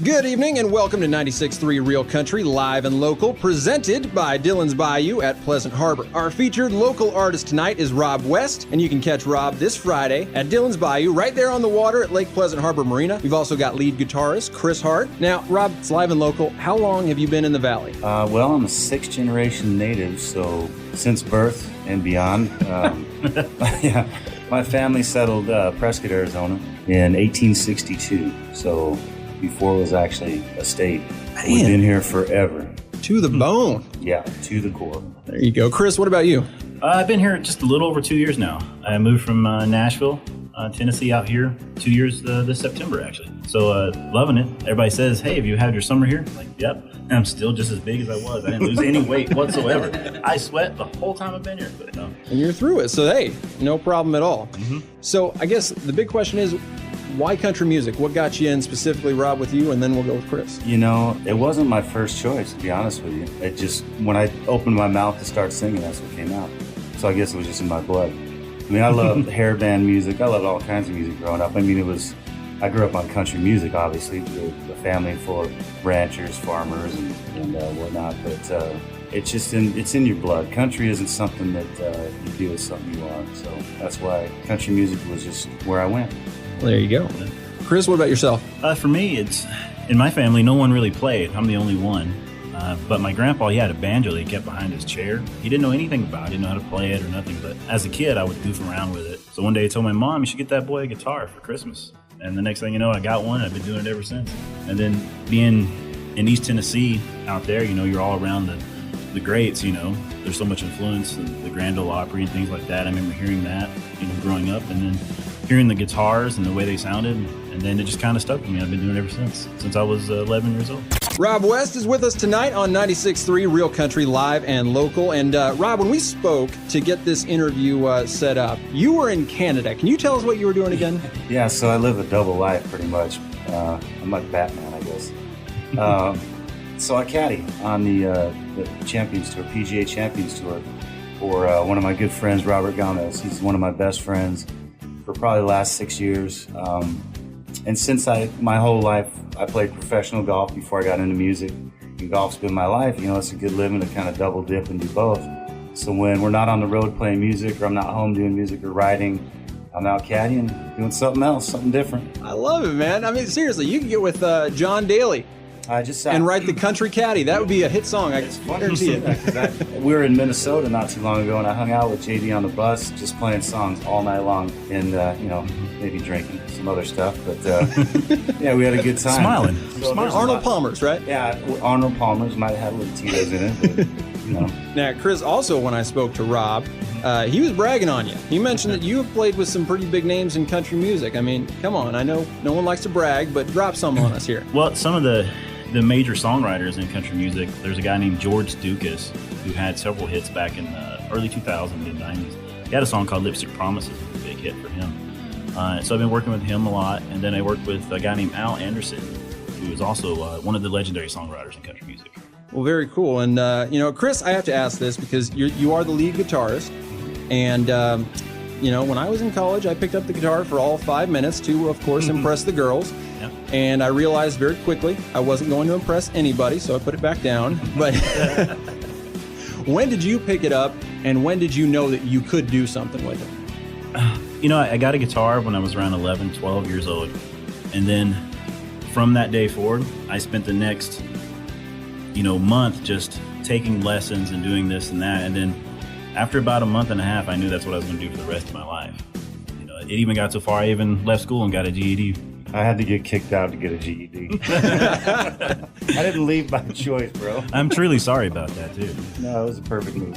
Good evening and welcome to 96.3 Real Country, live and local, presented by Dillon's Bayou at Pleasant Harbor. Our featured local artist tonight is Rob West, and you can catch Rob this Friday at Dillon's Bayou, right there on the water at Lake Pleasant Harbor Marina. We've also got lead guitarist Chris Hart. Now, Rob, it's live and local. How long have you been in the Valley? Well, I'm a sixth-generation native, so since birth and beyond. Yeah, my family settled Prescott, Arizona in 1862, so before it was actually a state. Man. We've been here forever. To the bone. Yeah, to the core. There you go. Chris, what about you? I've been here just a little over 2 years now. I moved from Nashville, Tennessee out here 2 years this September, actually. So loving it. Everybody says, hey, have you had your summer here? I'm like, yep. And I'm still just as big as I was. I didn't lose any weight whatsoever. I sweat the whole time I've been here. But no. And you're through it, so hey, no problem at all. Mm-hmm. So I guess the big question is, why country music? What got you in specifically, Rob, with you, and then we'll go with Chris? You know, it wasn't my first choice, to be honest with you. It just, when I opened my mouth to start singing, that's what came out. So I guess it was just in my blood. I mean, I loved hair band music. I loved all kinds of music growing up. I mean, I grew up on country music, obviously, with a family full of ranchers, farmers, and whatnot. But it's in your blood. Country isn't something that you do, it's something you are. So that's why country music was just where I went. Well, there you go. Chris, what about yourself? For me, it's in my family, no one really played. I'm the only one. But my grandpa, he had a banjo that he kept behind his chair. He didn't know anything about it, didn't know how to play it or nothing. But as a kid, I would goof around with it. So one day I told my mom, you should get that boy a guitar for Christmas. And the next thing you know, I got one. I've been doing it ever since. And then being in East Tennessee out there, you know, you're all around the greats, you know. There's so much influence, and the Grand Ole Opry and things like that. I remember hearing that, you know, growing up. And then hearing the guitars and the way they sounded, and then it just kind of stuck with me. I've been doing it ever since I was 11 years old. Rob West is with us tonight on 96.3 Real Country, live and local. And Rob, when we spoke to get this interview set up, you were in Canada. Can you tell us what you were doing again? Yeah, so I live a double life pretty much. I'm like Batman, I guess. So I caddy on the Champions Tour, PGA Champions Tour, for one of my good friends, Robert Gomez. He's one of my best friends for probably the last 6 years. And since my whole life, I played professional golf before I got into music. And golf's been my life. You know, it's a good living to kind of double dip and do both. So when we're not on the road playing music, or I'm not home doing music or writing, I'm out caddying, doing something else, something different. I love it, man. I mean, seriously, you can get with John Daly and write the Country Caddy. That would be a hit song. I guarantee it. We were in Minnesota not too long ago, and I hung out with JD on the bus, just playing songs all night long, and you know, maybe drinking some other stuff. But yeah, we had a good time. Smiling. So Arnold Palmer's, right? Yeah, Arnold Palmer's might have a little Tito's in it. But, you know. Now, Chris, also when I spoke to Rob, he was bragging on you. He mentioned that you have played with some pretty big names in country music. I mean, come on. I know no one likes to brag, but drop some on us here. Well, some of the major songwriters in country music, there's a guy named George Dukas who had several hits back in the early 2000s, mid-90s. He had a song called Lipstick Promises, a big hit for him. So I've been working with him a lot, and then I worked with a guy named Al Anderson, who is also one of the legendary songwriters in country music. Well, very cool. And, you know, Chris, I have to ask this because you are the lead guitarist. And, you know, when I was in college, I picked up the guitar for all 5 minutes to, of course, impress the girls. Yep. And I realized very quickly I wasn't going to impress anybody, so I put it back down. But when did you pick it up, and when did you know that you could do something with it? You know, I got a guitar when I was around 11, 12 years old. And then from that day forward, I spent the next, you know, month just taking lessons and doing this and that. And then after about a month and a half, I knew that's what I was going to do for the rest of my life. You know, it even got so far I even left school and got a GED. I had to get kicked out to get a GED. I didn't leave by choice, bro. I'm truly sorry about that, too. No, it was a perfect move.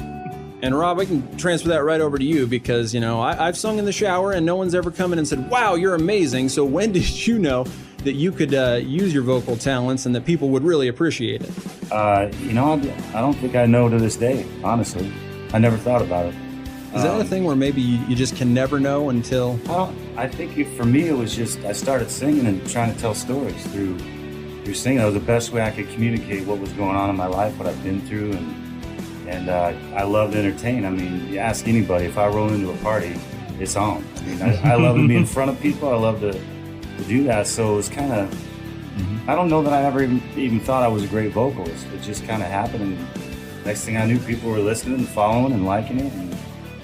And Rob, I can transfer that right over to you because, you know, I've sung in the shower and no one's ever come in and said, wow, you're amazing. So when did you know that you could use your vocal talents and that people would really appreciate it? You know, I don't think I know to this day, honestly. I never thought about it. Is that a thing where maybe you just can never know until? Well, I think for me it was just I started singing and trying to tell stories through singing. That was the best way I could communicate what was going on in my life, what I've been through, and I love to entertain. I mean, you ask anybody, if I roll into a party, it's on. I mean, I love to be in front of people. I love to do that. So it was kind of I don't know that I ever even thought I was a great vocalist. It just kind of happened, and next thing I knew, people were listening and following and liking it. And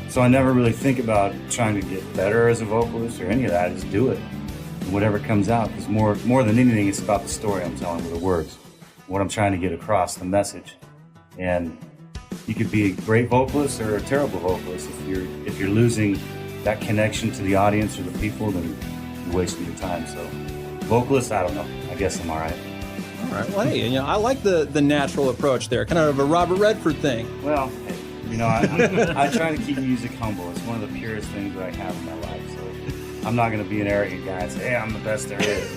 so I never really think about trying to get better as a vocalist or any of that. I just do it, and whatever comes out. Because more than anything, it's about the story I'm telling with the words, what I'm trying to get across, the message. And you could be a great vocalist or a terrible vocalist. If you're losing that connection to the audience or the people, then you're wasting your time. So, vocalist, I don't know. I guess I'm all right. All right. Well, hey, I like the natural approach there, kind of a Robert Redford thing. Well, hey, I try to keep music humble. It's one of the purest things that I have in my life. So I'm not going to be an arrogant guy and say, hey, I'm the best there is.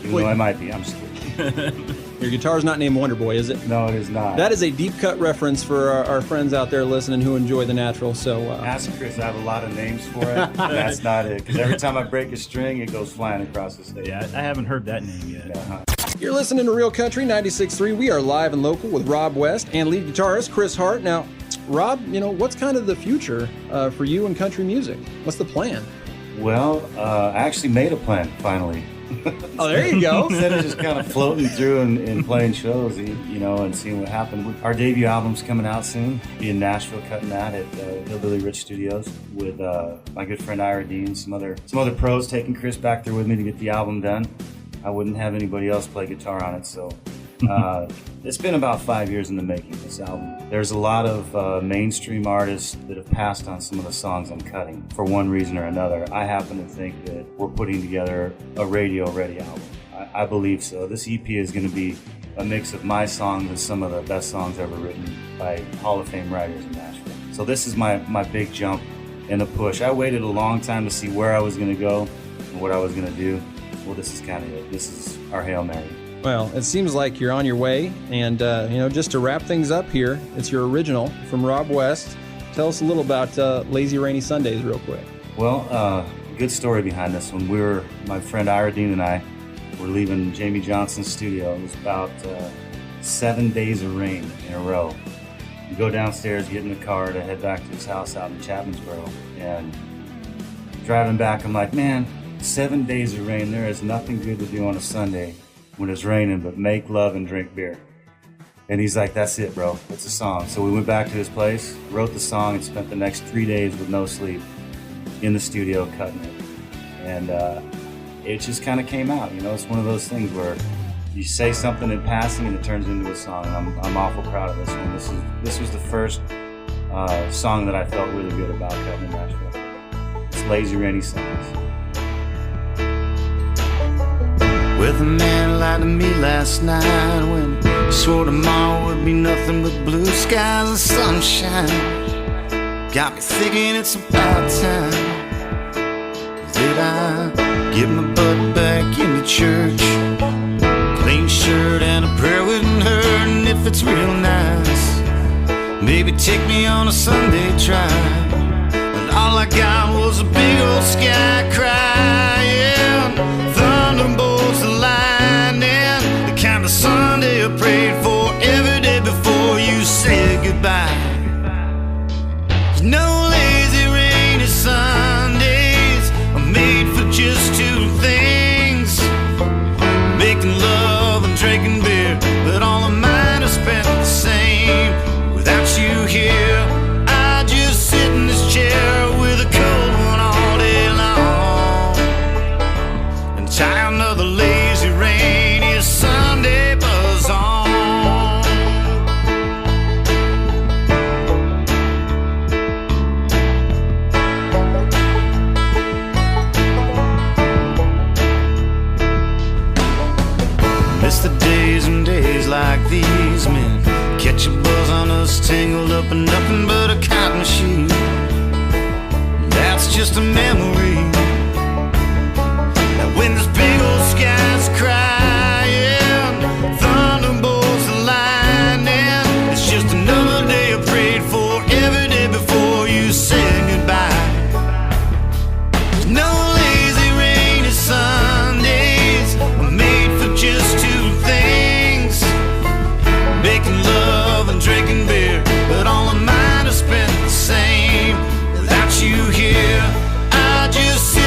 Even though I might be. I'm just kidding. Your guitar's not named Wonder Boy, is it? No, it is not. That is a deep cut reference for our friends out there listening who enjoy the natural. So ask Chris. I have a lot of names for it. That's not it. Because every time I break a string, it goes flying across the stage. Yeah, I haven't heard that name yet. Uh-huh. You're listening to Real Country 96.3. We are live and local with Rob West and lead guitarist Chris Hart. Now, Rob, what's kind of the future for you in country music? What's the plan? Well, I actually made a plan finally. Oh, there you go. Instead of just kind of floating through and playing shows, and seeing what happened. Our debut album's coming out soon. Be in Nashville cutting that at Hillbilly Rich Studios with my good friend Ira Dean, some other pros, taking Chris back there with me to get the album done. I wouldn't have anybody else play guitar on it, so it's been about 5 years in the making, this album. There's a lot of mainstream artists that have passed on some of the songs I'm cutting for one reason or another. I happen to think that we're putting together a radio-ready album. I believe so. This EP is going to be a mix of my songs with some of the best songs ever written by Hall of Fame writers in Nashville. So this is my big jump and the push. I waited a long time to see where I was going to go and what I was going to do. Well, this is kind of it. This is our Hail Mary. Well, it seems like you're on your way. And, just to wrap things up here, it's your original from Rob West. Tell us a little about Lazy Rainy Sundays real quick. Well, good story behind this one. My friend Ira Dean and I were leaving Jamie Johnson's studio. It was about 7 days of rain in a row. We go downstairs, get in the car to head back to his house out in Chapmansboro. And driving back, I'm like, man, 7 days of rain. There is nothing good to do on a Sunday when it's raining but make love and drink beer. And he's like, that's it, bro. That's a song. So we went back to his place, wrote the song, and spent the next 3 days with no sleep in the studio cutting it. And it just kind of came out. It's one of those things where you say something in passing and it turns into a song. And I'm awful proud of this one. This was the first song that I felt really good about cutting in Nashville. It's Lazy Rainy Sundays. With a man lied to me last night when he swore tomorrow would be nothing but blue skies and sunshine. Got me thinking it's about time that I get my butt back into church. Clean shirt and a prayer wouldn't hurt, and if it's real nice, maybe take me on a Sunday drive. And all I got was a big old sky crying, thunderbolts and lightning, the kind of Sunday I prayed for every day before you said goodbye. No lazy rainy Sundays are made for just two things: making love and drinking beer. But all of mine are spent the same. Without you here, I just sit in this chair with a cold one all day long and tie another lazy rainy Sunday buzz on. Miss the days and days like these, men. Catch a buzz on us, tangled up in nothing but a cotton sheet. That's just a memory. Now when this big old sky's crying, thunderbolts and lightning, it's just another day I prayed for every day before you said goodbye. No lazy rainy Sundays are made for just two things: making love and drinking beer. But all of mine are spent the same. Without you here, I just sit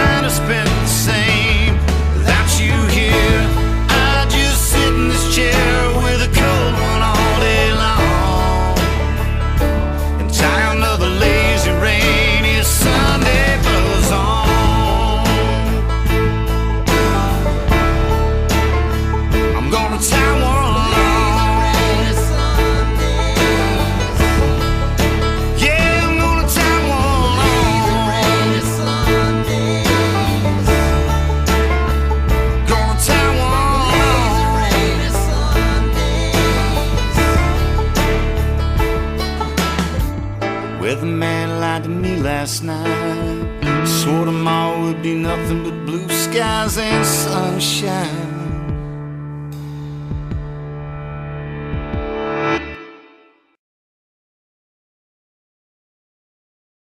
might have spent the same. Without you here, I just sit in this chair with a cold one all day long and tie another lazy rainy Sunday buzz on. I'm gonna tie one on. Yeah, I'm gonna tie one on. Gonna tie one on. Weatherman lied to me last night. Swore tomorrow would be nothing but blue skies and sunshine.